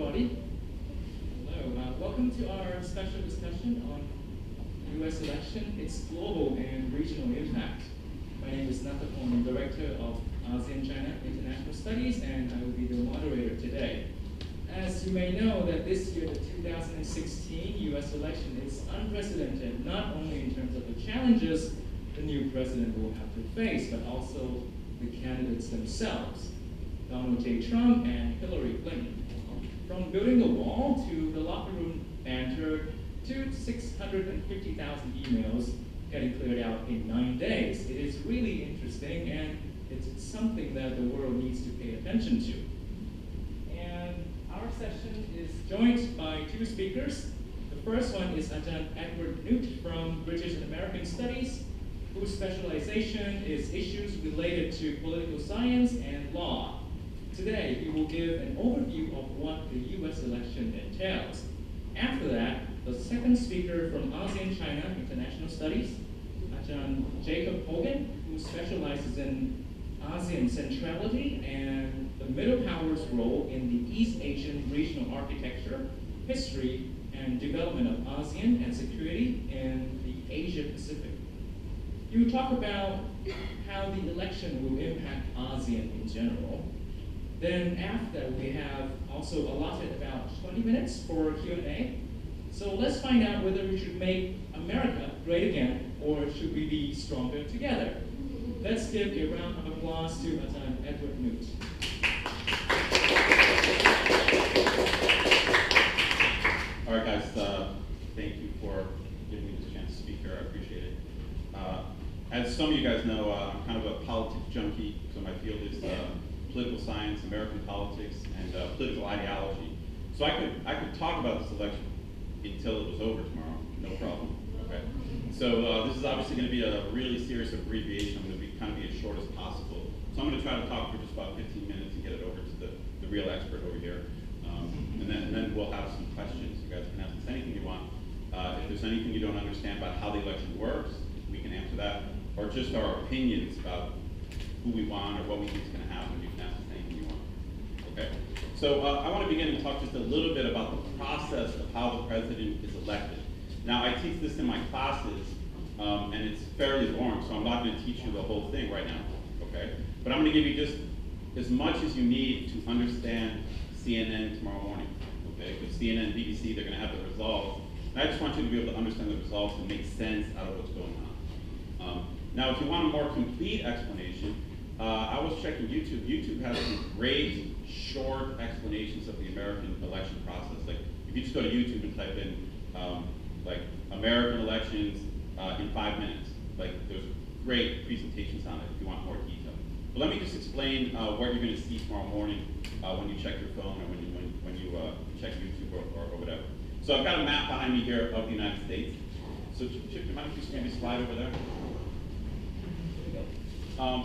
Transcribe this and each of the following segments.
everybody. Hello. Welcome to our special discussion on the U.S. election, its global and regional impact. My name is Natapon, I'm Director of ASEAN-China International Studies, and I will be the moderator today. As you may know, that this year, the 2016 U.S. election is unprecedented, not only in terms of the challenges the new president will have to face, but also the candidates themselves, Donald J. Trump and Hillary Clinton. From building the wall to the locker room banter to 650,000 emails getting cleared out in 9 days. It is really interesting, and it's something that the world needs to pay attention to. And our session is joined by two speakers. The first one is Ajarn Edward Knuth from British and American Studies, whose specialization is issues related to political science and law. Today, he will give an overview of what the U.S. election entails. After that, the second speaker from ASEAN-China International Studies, Ajarn Jacob Hogan, who specializes in ASEAN centrality and the middle powers' role in the East Asian regional architecture, history, and development of ASEAN and security in the Asia-Pacific. He will talk about how the election will impact ASEAN in general. Then after that, we have also allotted about 20 minutes for Q&A. So let's find out whether we should make America great again, or should we be stronger together? Let's give a round of applause to Ajarn Edward Knuth. All right, guys, thank you for giving me this chance to speak here. I appreciate it. As some of you guys know, I'm kind of a politics junkie, so my field is political science, American politics, and political ideology. So I could talk about this election until it was over tomorrow, no problem. Okay. So this is obviously going to be a really serious abbreviation. I'm going to kind of be as short as possible. So I'm going to try to talk for just about 15 minutes and get it over to the real expert over here. And then we'll have some questions. You guys can ask us anything you want. If there's anything you don't understand about how the election works, we can answer that. Or just our opinions about who we want or what we think is going to happen. You can ask us anything you want. Okay. So I want to begin and talk just a little bit about the process of how the president is elected. Now, I teach this in my classes, and it's fairly boring, so I'm not going to teach you the whole thing right now. Okay. But I'm going to give you just as much as you need to understand CNN tomorrow morning. Okay. Because CNN, BBC, they're going to have the results. And I just want you to be able to understand the results and make sense out of what's going on. Now, if you want a more complete explanation, I was checking YouTube. YouTube has some great, short explanations of the American election process. Like, if you just go to YouTube and type in, like, American elections in 5 minutes, like, there's great presentations on it if you want more detail. But let me just explain what you're going to see tomorrow morning when you check your phone or when you check YouTube or whatever. So So I've got a map behind me here of the United States. So Chip, do you mind if you maybe slide over there?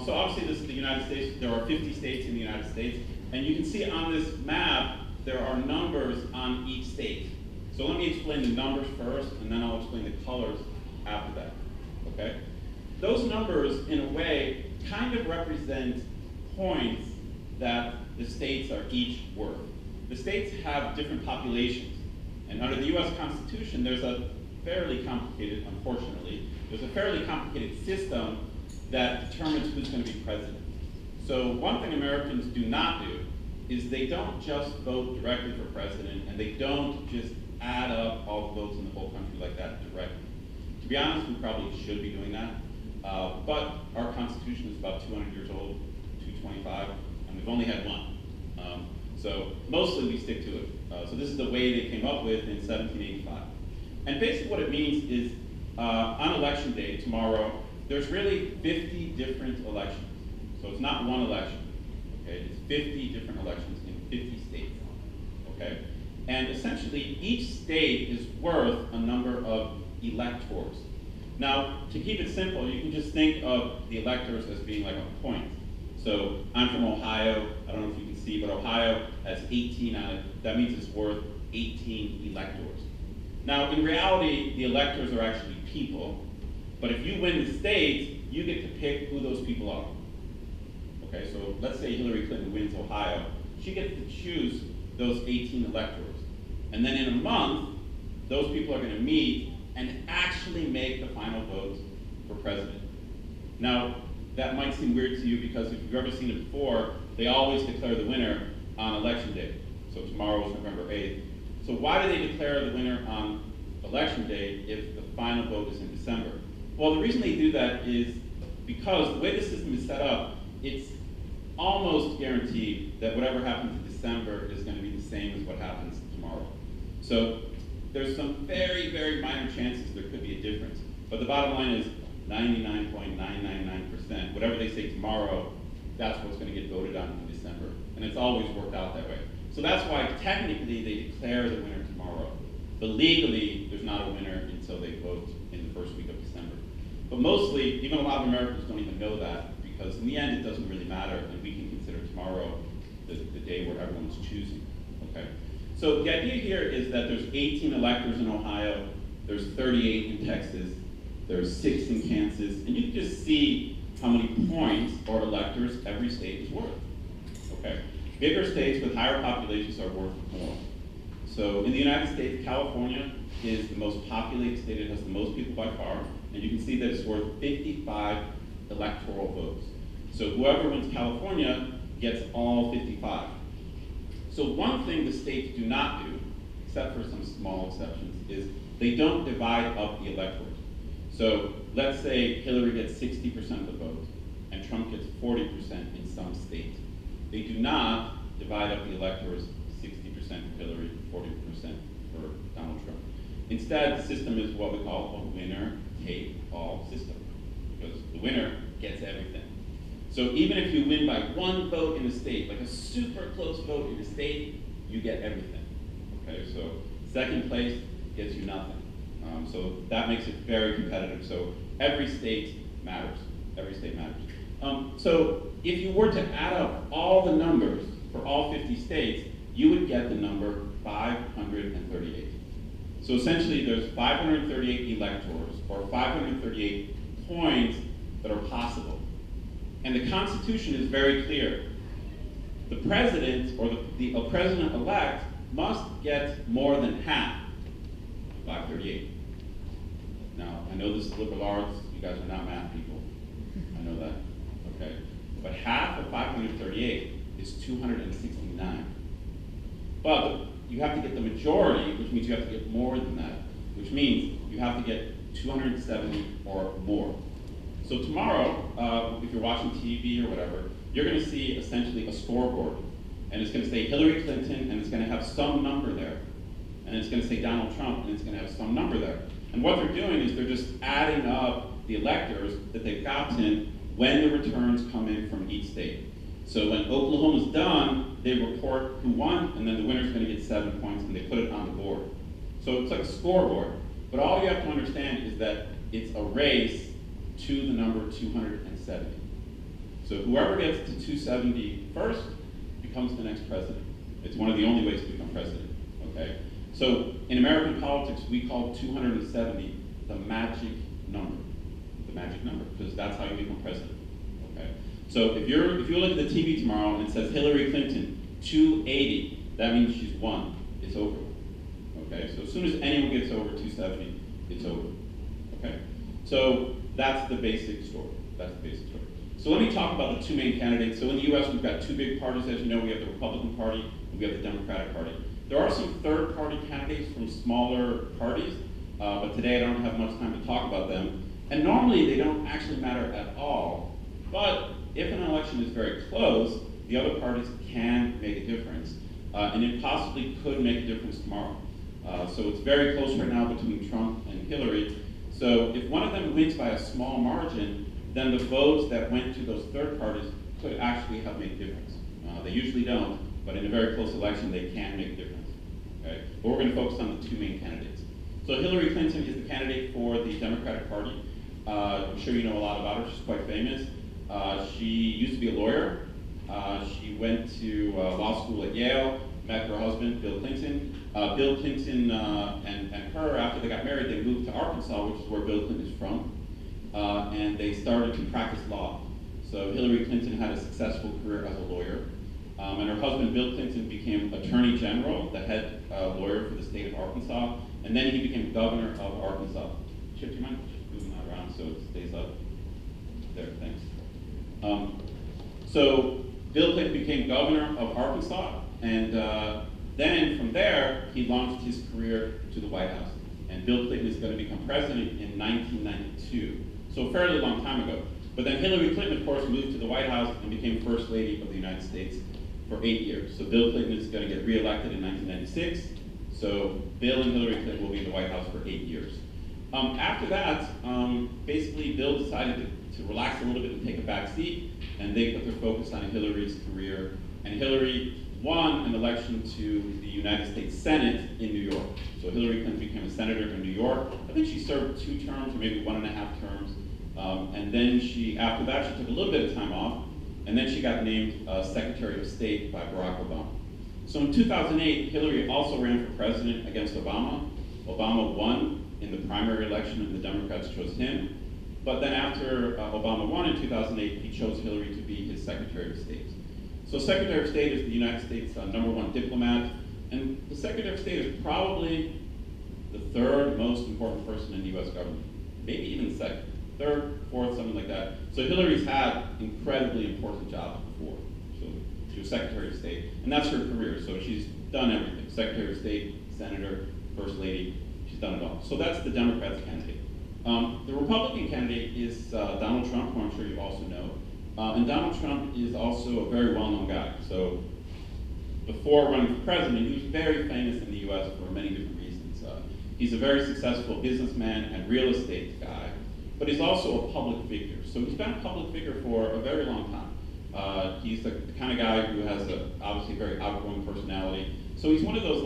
So obviously this is the United States. There are 50 states in the United States. And you can see on this map, there are numbers on each state. So let me explain the numbers first, and then I'll explain the colors after that, okay? Those numbers, in a way, kind of represent points that the states are each worth. The states have different populations. And under the US Constitution, there's a fairly complicated, unfortunately, there's a fairly complicated system that determines who's going to be president. So one thing Americans do not do is they don't just vote directly for president, and they don't just add up all the votes in the whole country like that directly. To be honest, we probably should be doing that, but our Constitution is about 200 years old, 225, and we've only had one. So mostly we stick to it. So this is the way they came up with in 1785. And basically what it means is on election day, tomorrow, there's really 50 different elections. So it's not one election, okay? It's 50 different elections in 50 states, okay? And essentially, each state is worth a number of electors. Now, to keep it simple, you can just think of the electors as being like a point. So I'm from Ohio. I don't know if you can see, but Ohio has 18 on it. That means it's worth 18 electors. Now, in reality, the electors are actually people. But if you win the state, you get to pick who those people are. Okay, so let's say Hillary Clinton wins Ohio. She gets to choose those 18 electors. And then in a month, those people are going to meet and actually make the final vote for president. Now, that might seem weird to you because if you've ever seen it before, they always declare the winner on election day. So tomorrow is November 8th. So why do they declare the winner on election day if the final vote is in December? Well, the reason they do that is because the way the system is set up, it's almost guaranteed that whatever happens in December is going to be the same as what happens tomorrow. So there's some very, very minor chances there could be a difference. But the bottom line is 99.999%. Whatever they say tomorrow, that's what's going to get voted on in December. And it's always worked out that way. So that's why technically they declare the winner tomorrow. But legally, there's not a winner until they vote in the first week of December. But mostly, even a lot of Americans don't even know that, because in the end, it doesn't really matter, and we can consider tomorrow the day where everyone's choosing, okay? So the idea here is that there's 18 electors in Ohio, there's 38 in Texas, there's 6 in Kansas, and you can just see how many points or electors every state is worth, okay? Bigger states with higher populations are worth more. So in the United States, California is the most populated state. It has the most people by far, and you can see that it's worth 55 electoral votes. So whoever wins California gets all 55. So one thing the states do not do, except for some small exceptions, is they don't divide up the electorate. So let's say Hillary gets 60% of the vote, and Trump gets 40% in some state. They do not divide up the electors 60% for Hillary, 40% for Donald Trump. Instead, the system is what we call a winner-take-all system, because the winner gets everything. So even if you win by one vote in a state, like a super close vote in a state, you get everything. Okay, so second place gets you nothing. So that makes it very competitive. So every state matters. Every state matters. So if you were to add up all the numbers for all 50 states, you would get the number 538. So essentially there's 538 electors, or 538 points that are possible. And the Constitution is very clear. The president, or the president-elect, must get more than half of 538. Now, I know this is liberal arts. You guys are not math people. I know that. Okay. But half of 538 is 269. But you have to get the majority, which means you have to get more than that, which means you have to get 270 or more. So tomorrow, if you're watching TV or whatever, you're going to see essentially a scoreboard. And it's going to say Hillary Clinton, and it's going to have some number there. And it's going to say Donald Trump, and it's going to have some number there. And what they're doing is they're just adding up the electors that they've gotten when the returns come in from each state. So when Oklahoma's done, they report who won, and then the winner's going to get 7 points, and they put it on the board. So it's like a scoreboard, but all you have to understand is that it's a race to the number 270. So whoever gets to 270 first becomes the next president. It's one of the only ways to become president, okay? So in American politics, we call 270 the magic number, because that's how you become president, okay? So if you look at the TV tomorrow and it says Hillary Clinton, 280, that means she's won, it's over, okay? So as soon as anyone gets over 270, it's over, okay? So that's the basic story, So let me talk about the two main candidates. So in the US, we've got two big parties, as you know. We have the Republican Party, and we have the Democratic Party. There are some third-party candidates from smaller parties, but today I don't have much time to talk about them. And normally they don't actually matter at all, but if an election is very close, the other parties can make a difference, and it possibly could make a difference tomorrow. So it's very close right now between Trump and Hillary. So if one of them wins by a small margin, then the votes that went to those third parties could actually have made a difference. They usually don't, but in a very close election, they can make a difference. Okay? But we're going to focus on the two main candidates. So Hillary Clinton is the candidate for the Democratic Party. I'm sure you know a lot about her. She's quite famous. She used to be a lawyer. She went to law school at Yale, met her husband, Bill Clinton. Bill Clinton and her, after they got married, they moved to Arkansas, which is where Bill Clinton is from. And they started to practice law. So Hillary Clinton had a successful career as a lawyer. And her husband, Bill Clinton, became Attorney General, the head lawyer for the state of Arkansas. And then he became governor of Arkansas. Chip, do you mind just moving that around so it stays up? There, thanks. So Bill Clinton became governor of Arkansas, and then from there, he launched his career to the White House. And Bill Clinton is going to become president in 1992. So a fairly long time ago. But then Hillary Clinton, of course, moved to the White House and became First Lady of the United States for 8 years. So Bill Clinton is going to get reelected in 1996. So Bill and Hillary Clinton will be in the White House for 8 years. After that, basically Bill decided to relax a little bit and take a back seat, and they put their focus on Hillary's career. And Hillary won an election to the United States Senate in New York. So Hillary Clinton became a senator in New York. I think she served 2 terms or maybe 1.5 terms. And then after that, she took a little bit of time off, and then she got named Secretary of State by Barack Obama. So in 2008, Hillary also ran for president against Obama. Obama won in the primary election, and the Democrats chose him. But then after Obama won in 2008, he chose Hillary to be his Secretary of State. So Secretary of State is the United States' #1 diplomat, and the Secretary of State is probably the 3rd most important person in the US government, maybe even 2nd, 3rd, 4th, something like that. So Hillary's had incredibly important jobs before. So she was Secretary of State, and that's her career. So she's done everything: Secretary of State, Senator, First Lady. She's done it all. So that's the Democrats' candidate. The Republican candidate is Donald Trump, who I'm sure you also know. And Donald Trump is also a very well-known guy. So before running for president, he was very famous in the US for many different reasons. He's a very successful businessman and real estate guy, but he's also a public figure. So he's been a public figure for a very long time. He's the kind of guy who has obviously a very outgoing personality. So he's one of those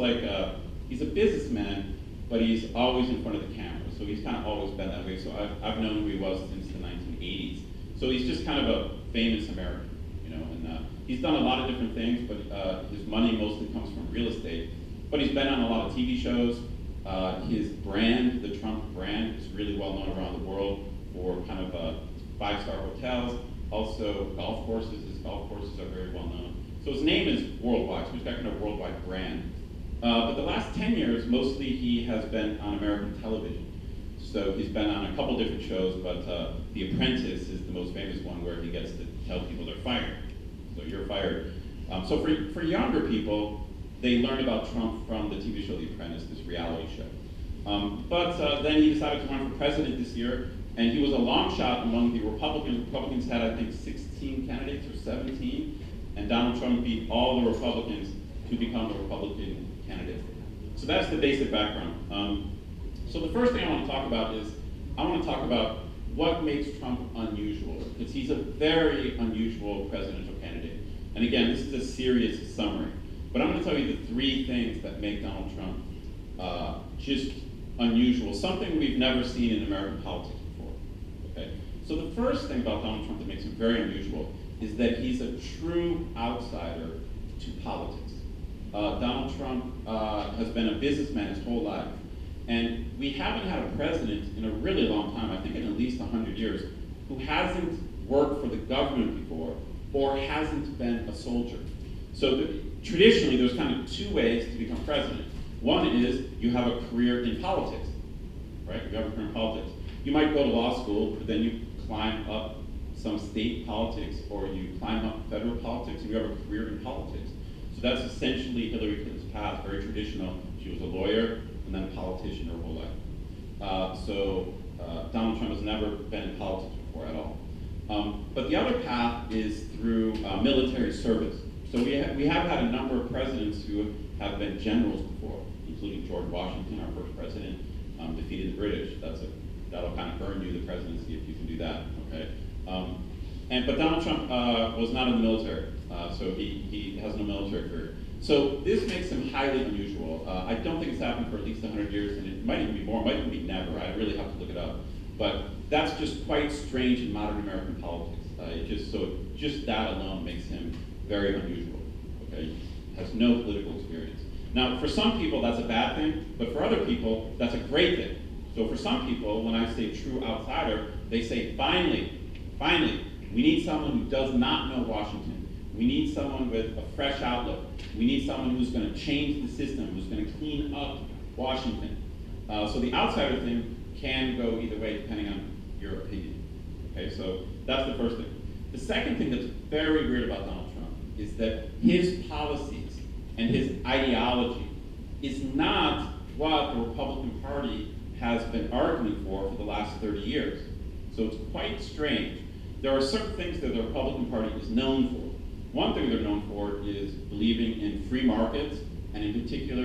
he's a businessman, but he's always in front of the camera. So he's kind of always been that way. So I've known who he was since the 1980s. So he's just kind of a famous American, you know, and he's done a lot of different things, but his money mostly comes from real estate. But he's been on a lot of TV shows. His brand, the Trump brand, is really well known around the world for kind of 5-star hotels. Also golf courses. His golf courses are very well known. So his name is worldwide. So he's got kind of a worldwide brand. But the last 10 years, mostly he has been on American television. So he's been on a couple different shows, but The Apprentice is the most famous one, where he gets to tell people they're fired. So you're fired. So for younger people, they learned about Trump from the TV show The Apprentice, this reality show. But then he decided to run for president this year, and he was a long shot among the Republicans. Republicans had, I think, 16 candidates or 17, and Donald Trump beat all the Republicans to become the Republican candidate. So that's the basic background. So the first thing I want to talk about is, I want to talk about what makes Trump unusual, because he's a very unusual presidential candidate. And again, this is a serious summary, but I'm going to tell you the 3 things that make Donald Trump just unusual, something we've never seen in American politics before. Okay? So the first thing about Donald Trump that makes him very unusual is that he's a true outsider to politics. Donald Trump has been a businessman his whole life, and we haven't had a president in a really long time, I think in at least 100 years, who hasn't worked for the government before or hasn't been a soldier. So traditionally, there's kind of two ways to become president. One is you have a career in politics, right? You have a career in politics. You might go to law school, but then you climb up some state politics, or you climb up federal politics, and you have a career in politics. So that's essentially Hillary Clinton's path, very traditional. She was a lawyer and then a politician her whole life. Donald Trump has never been in politics before at all. But the other path is through military service. So we have had a number of presidents who have been generals before, including George Washington, our first president, defeated the British. That'll kind of earn you the presidency if you can do that. Okay. But Donald Trump was not in the military, so he has no military career. So this makes him highly unusual. I don't think it's happened for at least 100 years, and it might even be more, it might even be never. I really have to look it up. But that's just quite strange in modern American politics. Just that alone makes him very unusual. Okay, has no political experience. Now, for some people, that's a bad thing, but for other people, that's a great thing. So for some people, when I say true outsider, they say, finally, we need someone who does not know Washington. We need someone with a fresh outlook. We need someone who's going to change the system, who's going to clean up Washington. So the outsider thing can go either way depending on your opinion. Okay, so that's the first thing. The second thing that's very weird about Donald Trump is that his policies and his ideology is not what the Republican Party has been arguing for the last 30 years. So it's quite strange. There are certain things that the Republican Party is known for. One thing they're known for is believing in free markets, and in particular